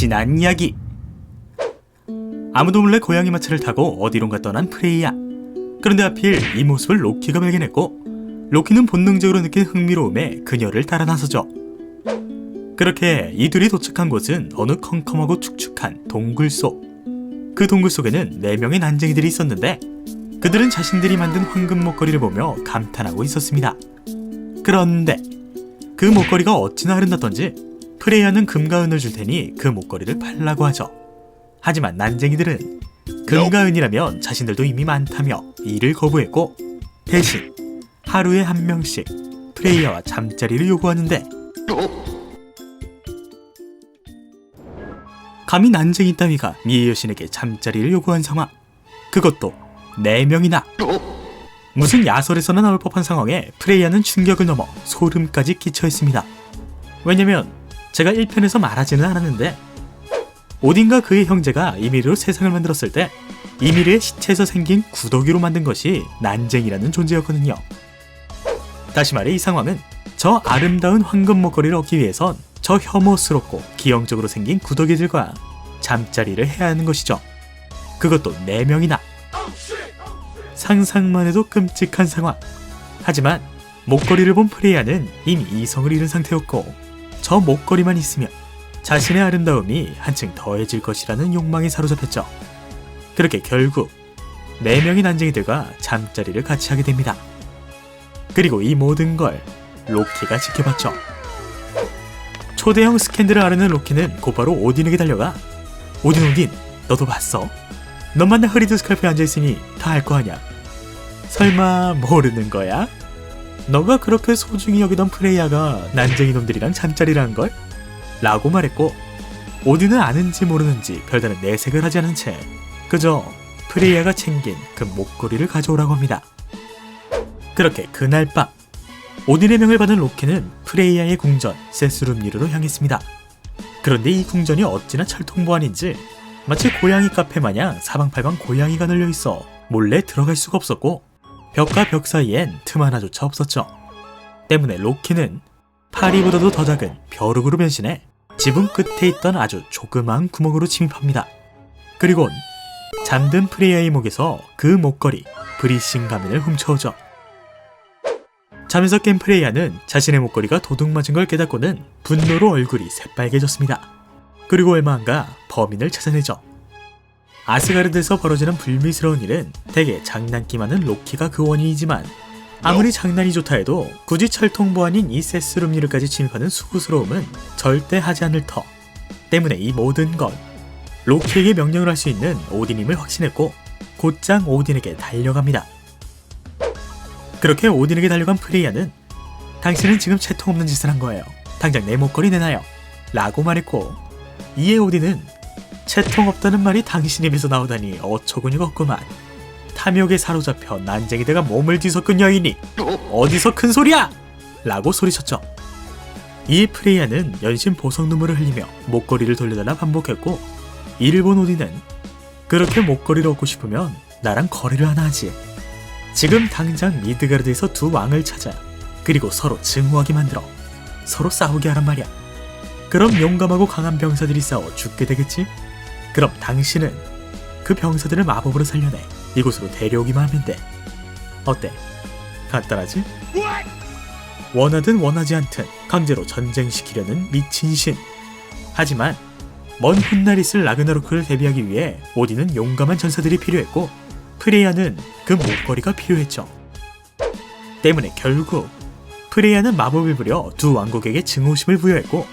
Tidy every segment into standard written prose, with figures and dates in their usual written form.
지난 이야기. 아무도 몰래 고양이 마차를 타고 어디론가 떠난 프레이야. 그런데 하필 이 모습을 로키가 발견했고, 로키는 본능적으로 느낀 흥미로움에 그녀를 따라 나서죠. 그렇게 이 둘이 도착한 곳은 어느 컴컴하고 축축한 동굴 속. 그 동굴 속에는 4명의 난쟁이들이 있었는데, 그들은 자신들이 만든 황금 목걸이를 보며 감탄하고 있었습니다. 그런데 그 목걸이가 어찌나 아름답던지 프레이야는 금과 은을 줄 테니 그 목걸이를 팔라고 하죠. 하지만 난쟁이들은 금과 은이라면 자신들도 이미 많다며 이를 거부했고, 대신 하루에 한 명씩 프레이야와 잠자리를 요구하는데, 감히 난쟁이 따위가 미의 여신에게 잠자리를 요구한 상황, 그것도 4명이나. 무슨 야설에서나 나올 법한 상황에 프레이야는 충격을 넘어 소름까지 끼쳐 있습니다. 왜냐면 제가 1편에서 말하지는 않았는데, 오딘과 그의 형제가 이미르로 세상을 만들었을 때 이미르의 시체에서 생긴 구더기로 만든 것이 난쟁이라는 존재였거든요. 다시 말해 이 상황은 저 아름다운 황금 목걸이를 얻기 위해선 저 혐오스럽고 기형적으로 생긴 구더기들과 잠자리를 해야 하는 것이죠. 그것도 4명이나. 상상만 해도 끔찍한 상황. 하지만 목걸이를 본 프레이야는 이미 이성을 잃은 상태였고, 저 목걸이만 있으면 자신의 아름다움이 한층 더해질 것이라는 욕망에 사로잡혔죠. 그렇게 결국 4명의 난쟁이들과 잠자리를 같이 하게 됩니다. 그리고 이 모든 걸 로키가 지켜봤죠. 초대형 스캔들을 아르는 로키는 곧바로 오딘에게 달려가, 오딘, 너도 봤어? 넌 맨날 흐리드 스칼프에 앉아있으니 다 알 거 아냐? 설마 모르는 거야? 너가 그렇게 소중히 여기던 프레이야가 난쟁이 놈들이랑 잠자리를 한 걸? 라고 말했고, 오딘은 아는지 모르는지 별다른 내색을 하지 않은 채 그저 프레이야가 챙긴 그 목걸이를 가져오라고 합니다. 그렇게 그날 밤, 오딘의 명을 받은 로키는 프레이야의 궁전 세스룸니르로 향했습니다. 그런데 이 궁전이 어찌나 철통보안인지 마치 고양이 카페 마냥 사방팔방 고양이가 널려있어 몰래 들어갈 수가 없었고, 벽과 벽 사이엔 틈 하나조차 없었죠. 때문에 로키는 파리보다도 더 작은 벼룩으로 변신해 지붕 끝에 있던 아주 조그마한 구멍으로 침입합니다. 그리곤 잠든 프레이야의 목에서 그 목걸이 브리싱 가면을 훔쳐오죠. 잠에서 깬 프레이야는 자신의 목걸이가 도둑맞은 걸 깨닫고는 분노로 얼굴이 새빨개졌습니다. 그리고 얼마 안가 범인을 찾아내죠. 아스가르드에서 벌어지는 불미스러운 일은 대개 장난기많은 로키가 그 원인이지만, 아무리 장난이 좋다 해도 굳이 철통보안인 이 세스룸니르까지 침입하는 수고스러움은 절대 하지 않을 터. 때문에 이 모든 건 로키에게 명령을 할 수 있는 오딘임을 확신했고, 곧장 오딘에게 달려갑니다. 그렇게 오딘에게 달려간 프레이야는, 당신은 지금 채통 없는 짓을 한 거예요. 당장 내 목걸이 내놔요. 라고 말했고, 이에 오딘은 채통 없다는 말이 당신 입에서 나오다니 어처구니가 없구만. 탐욕에 사로잡혀 난쟁이들과 몸을 뒤섞은 여인이 어디서 큰 소리야! 라고 소리쳤죠. 이에 프레이야는 연신 보석 눈물을 흘리며 목걸이를 돌려달라 반복했고, 이를 본 오딘은, 그렇게 목걸이를 얻고 싶으면 나랑 거래를 하나 하지. 지금 당장 미드가르드에서 2 왕을 찾아 그리고 서로 증오하게 만들어 서로 싸우게 하란 말이야. 그럼 용감하고 강한 병사들이 싸워 죽게 되겠지? 그럼 당신은 그 병사들을 마법으로 살려내 이곳으로 데려오기만 하면 돼. 어때? 간단하지? 원하든 원하지 않든 강제로 전쟁시키려는 미친 신. 하지만 먼 훗날 있을 라그나로크를 대비하기 위해 오딘은 용감한 전사들이 필요했고, 프레이야는 그 목걸이가 필요했죠. 때문에 결국 프레이야는 마법을 부려 2 왕국에게 증오심을 부여했고,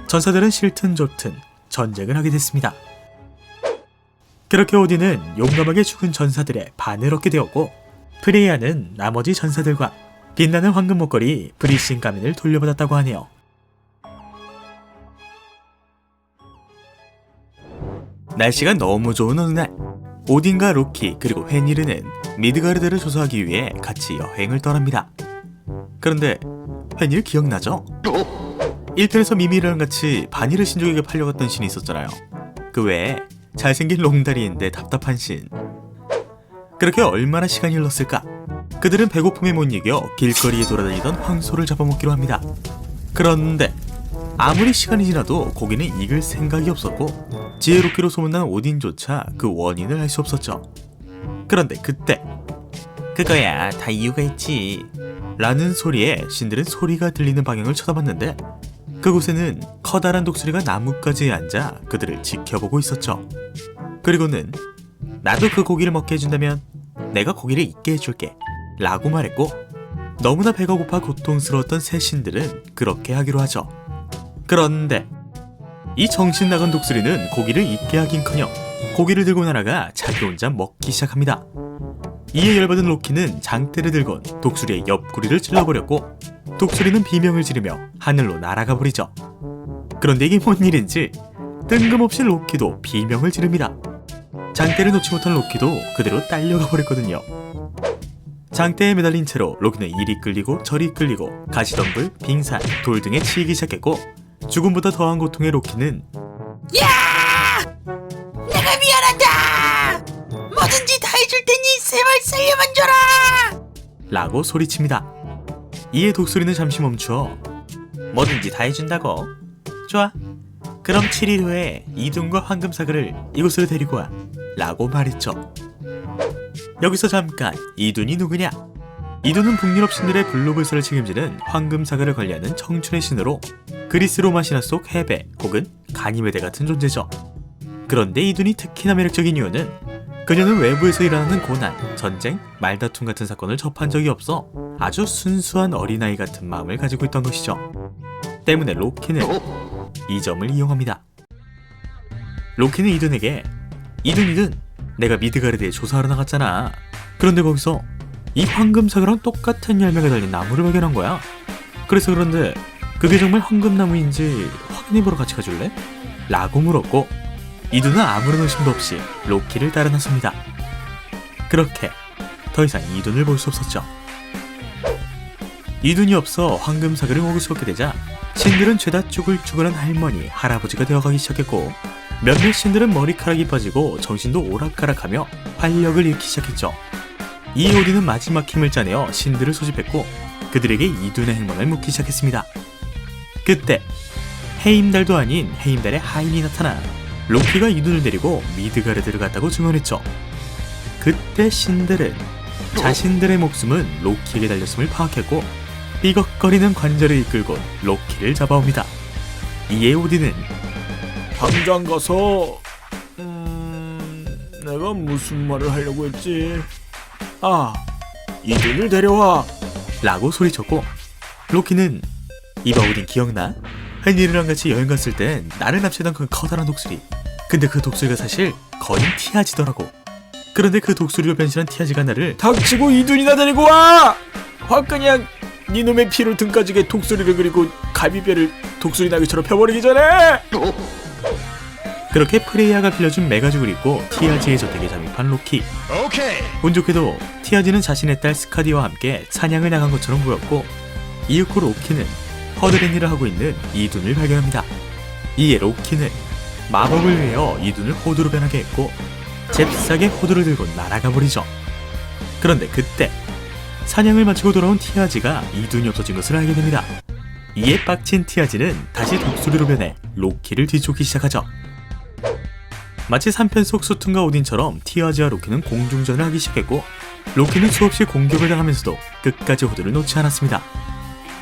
전사들은 싫든 좋든 전쟁을 하게 됐습니다. 그렇게 오딘은 용감하게 죽은 전사들의 반을 얻게 되었고, 프레이야는 나머지 전사들과 빛나는 황금 목걸이 브리싱 가면을 돌려받았다고 하네요. 날씨가 너무 좋은 어느 날, 오딘과 로키 그리고 헨리르는 미드가르드를 조사하기 위해 같이 여행을 떠납니다. 그런데 헨리르 기억나죠? 1편에서 미미랑 같이 바니르 신족에게 팔려갔던 신이 있었잖아요. 그 외에 잘생긴 롱다리인데 답답한 신. 그렇게 얼마나 시간이 흘렀을까? 그들은 배고픔에 못 이겨 길거리에 돌아다니던 황소를 잡아먹기로 합니다. 그런데 아무리 시간이 지나도 고기는 익을 생각이 없었고 지혜롭기로 소문난 오딘조차 그 원인을 알 수 없었죠. 그런데 그때 그거야 다 이유가 있지 라는 소리에 신들은 소리가 들리는 방향을 쳐다봤는데 그곳에는 커다란 독수리가 나뭇가지에 앉아 그들을 지켜보고 있었죠. 그리고는 나도 그 고기를 먹게 해준다면 내가 고기를 익게 해줄게 라고 말했고 너무나 배가 고파 고통스러웠던 새 신들은 그렇게 하기로 하죠. 그런데 이 정신 나간 독수리는 고기를 익게 하긴커녕 고기를 들고 날아가 자기 혼자 먹기 시작합니다. 이에 열받은 로키는 장대를 들곤 독수리의 옆구리를 찔러버렸고 독수리는 비명을 지르며 하늘로 날아가 버리죠. 그런데 이게 뭔 일인지 뜬금없이 로키도 비명을 지릅니다. 장대를 놓지 못한 로키도 그대로 딸려가 버렸거든요. 장대에 매달린 채로 로키는 이리 끌리고 저리 끌리고 가시덤불, 빙산, 돌 등에 치이기 시작했고 죽음보다 더한 고통의 로키는 야! 내가 미안하다! 뭐든지 다 해줄 테니 제발 살려만 줘라! 라고 소리칩니다. 이에 독수리는 잠시 멈추어 뭐든지 다 해준다고? 좋아, 그럼 7일 후에 이둔과 황금사그를 이곳으로 데리고 와 라고 말했죠. 여기서 잠깐, 이둔이 누구냐? 이둔은 북유럽 신들의 블루불사를 책임지는 황금사그를 관리하는 청춘의 신으로 그리스 로마 신화 속 헤베 혹은 가니메데 같은 존재죠. 그런데 이둔이 특히나 매력적인 이유는 그녀는 외부에서 일어나는 고난, 전쟁, 말다툼 같은 사건을 접한 적이 없어 아주 순수한 어린아이 같은 마음을 가지고 있던 것이죠. 때문에 로키는 이 점을 이용합니다. 로키는 이둔에게 이둔 내가 미드가르드에 조사하러 나갔잖아. 그런데 거기서 이 황금사과랑 똑같은 열매가 달린 나무를 발견한 거야. 그래서 그런데 그게 정말 황금나무인지 확인해보러 같이 가줄래? 라고 물었고 이둔은 아무런 의심도 없이 로키를 따라 나섭니다. 그렇게 더 이상 이둔을 볼 수 없었죠. 이둔이 없어 황금사과를 먹을 수 없게 되자 신들은 죄다 쭈글쭈글한 할머니, 할아버지가 되어가기 시작했고 몇몇 신들은 머리카락이 빠지고 정신도 오락가락하며 활력을 잃기 시작했죠. 이 오딘은 마지막 힘을 짜내어 신들을 소집했고 그들에게 이둔의 행방을 묻기 시작했습니다. 그때 해임달도 아닌 해임달의 하인이 나타나 로키가 이둔을 데리고 미드가르드를 갔다고 증언했죠. 그때 신들은 자신들의 목숨은 로키에게 달렸음을 파악했고 삐걱거리는 관절을 이끌고 로키를 잡아옵니다. 이에 오딘은 당장 가서 내가 무슨 말을 하려고 했지? 이둔을 데려와 라고 소리쳤고 로키는 이봐 오딘 기억나? 헨리랑 같이 여행 갔을 땐 나를 납치하던 그 커다란 독수리. 근데 그 독수리가 사실 거인 티아지더라고. 그런데 그 독수리로 변신한 티아지가 나를 닥치고 이둔이나 데리고 와! 확 그냥 니놈의 피로 등까지게 독수리를 그리고 갈비뼈를 독수리 날개처럼 펴버리기 전에! 그렇게 프레이아가 빌려준 메가죽을 입고 티아지의 저택에 잠입한 로키. 운 좋게도 티아지는 자신의 딸 스카디와 함께 사냥을 나간 것처럼 보였고 이윽고 로키는 허드렛 일을 하고 있는 이둔을 발견합니다. 이에 로키는 마법을 외워 이둔을 호두로 변하게 했고 잽싸게 호두를 들고 날아가 버리죠. 그런데 그때 사냥을 마치고 돌아온 티아지가 이둔이 없어진 것을 알게 됩니다. 이에 빡친 티아지는 다시 독수리로 변해 로키를 뒤쫓기 시작하죠. 마치 3편 속 수툰과 오딘처럼 티아지와 로키는 공중전을 하기 시작했고 로키는 수없이 공격을 당하면서도 끝까지 호두를 놓지 않았습니다.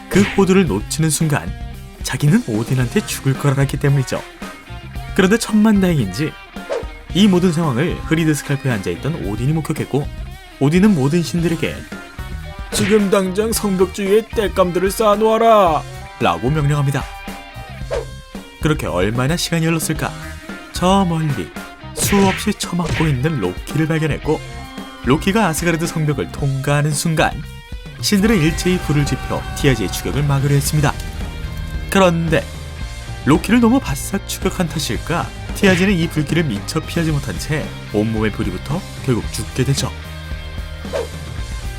그 호두를 놓치는 순간 자기는 오딘한테 죽을 걸 알았기 때문이죠. 그런데 천만다행인지 이 모든 상황을 흐리드 스칼프에 앉아있던 오딘이 목격했고 오딘은 모든 신들에게 지금 당장 성벽 주위에 땔감들을 쌓아놓아라! 라고 명령합니다. 그렇게 얼마나 시간이 흘렀을까? 저 멀리 수없이 처맞고 있는 로키를 발견했고 로키가 아스가르드 성벽을 통과하는 순간 신들은 일제히 불을 지펴 티아지의 추격을 막으려 했습니다. 그런데 로키를 너무 바싹 추격한 탓일까 티아지는 이 불길을 미처 피하지 못한 채 온몸에 불이 붙어 결국 죽게 되죠.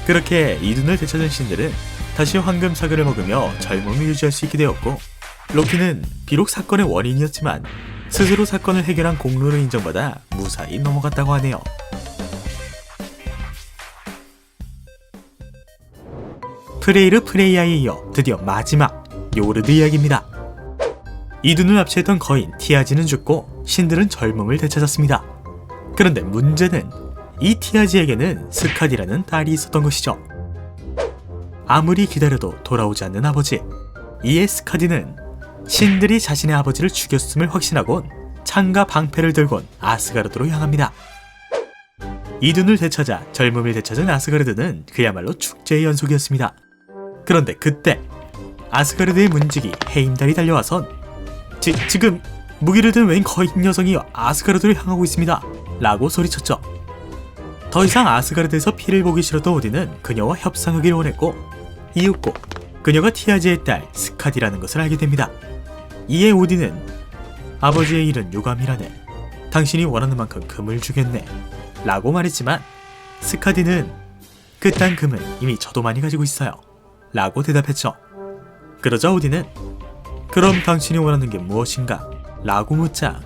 그렇게 이둔을 되찾은 신들은 다시 황금사과를 먹으며 젊음을 유지할 수 있게 되었고 로키는 비록 사건의 원인이었지만 스스로 사건을 해결한 공로를 인정받아 무사히 넘어갔다고 하네요. 프레이르 프레이아에 이어 드디어 마지막 요르드 이야기입니다. 이둔을 납치했던 거인 티아지는 죽고 신들은 젊음을 되찾았습니다. 그런데 문제는 이 티아지에게는 스카디라는 딸이 있었던 것이죠. 아무리 기다려도 돌아오지 않는 아버지. 이에 스카디는 신들이 자신의 아버지를 죽였음을 확신하곤 창과 방패를 들곤 아스가르드로 향합니다. 이둔을 되찾아 젊음을 되찾은 아스가르드는 그야말로 축제의 연속이었습니다. 그런데 그때 아스가르드의 문지기 헤임달이 달려와선 지금 무기를 든 웬 거인 녀석이 아스가르드를 향하고 있습니다 라고 소리쳤죠. 더 이상 아스가르드에서 피를 보기 싫었던 오딘은 그녀와 협상하기를 원했고 이윽고 그녀가 티아지의 딸 스카디라는 것을 알게 됩니다. 이에 오딘은 아버지의 일은 유감이라네. 당신이 원하는 만큼 금을 주겠네 라고 말했지만 스카디는 그딴 금은 이미 저도 많이 가지고 있어요 라고 대답했죠. 그러자 오딘은 그럼 당신이 원하는 게 무엇인가? 라고 묻자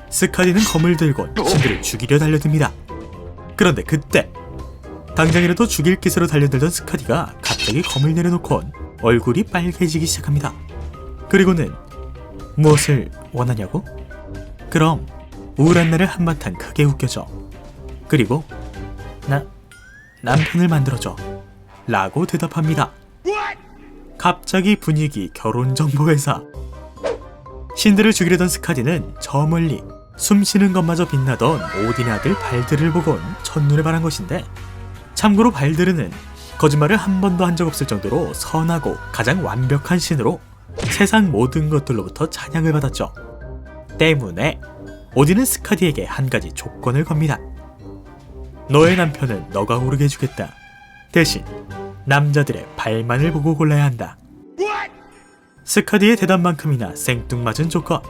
스카디는 검을 들고 신들을 죽이려 달려듭니다. 그런데 그때 당장이라도 죽일 기세로 달려들던 스카디가 갑자기 검을 내려놓곤 얼굴이 빨개지기 시작합니다. 그리고는 무엇을 원하냐고? 그럼 우울한 날을 한바탕 크게 웃겨줘. 그리고 남편을 만들어줘 라고 대답합니다. 갑자기 분위기 결혼정보회사. 신들을 죽이려던 스카디는 저 멀리 숨쉬는 것마저 빛나던 오딘의 아들 발드를 보곤 첫눈에 반한 것인데, 참고로 발드르는 거짓말을 한 번도 한 적 없을 정도로 선하고 가장 완벽한 신으로 세상 모든 것들로부터 찬양을 받았죠. 때문에 오딘은 스카디에게 한 가지 조건을 겁니다. 너의 남편은 너가 고르게 해주겠다. 대신 남자들의 발만을 보고 골라야 한다. 스카디의 대답만큼이나 생뚱맞은 조건.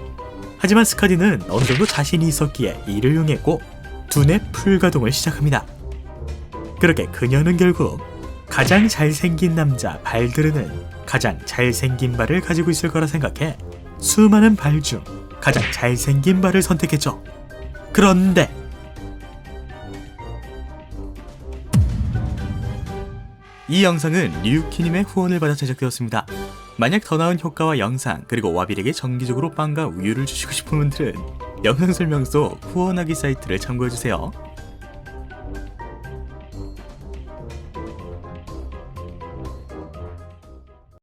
하지만 스카디는 어느 정도 자신이 있었기에 이를 응했고 두뇌 풀가동을 시작합니다. 그렇게 그녀는 결국 가장 잘생긴 남자 발드르는 가장 잘생긴 발을 가지고 있을 거라 생각해 수많은 발 중 가장 잘생긴 발을 선택했죠. 그런데 이 영상은 류키님의 후원을 받아 제작되었습니다. 만약 더 나은 효과와 영상 그리고 와빌에게 정기적으로 빵과 우유를 주시고 싶은 분들은 영상 설명서 후원하기 사이트를 참고해주세요.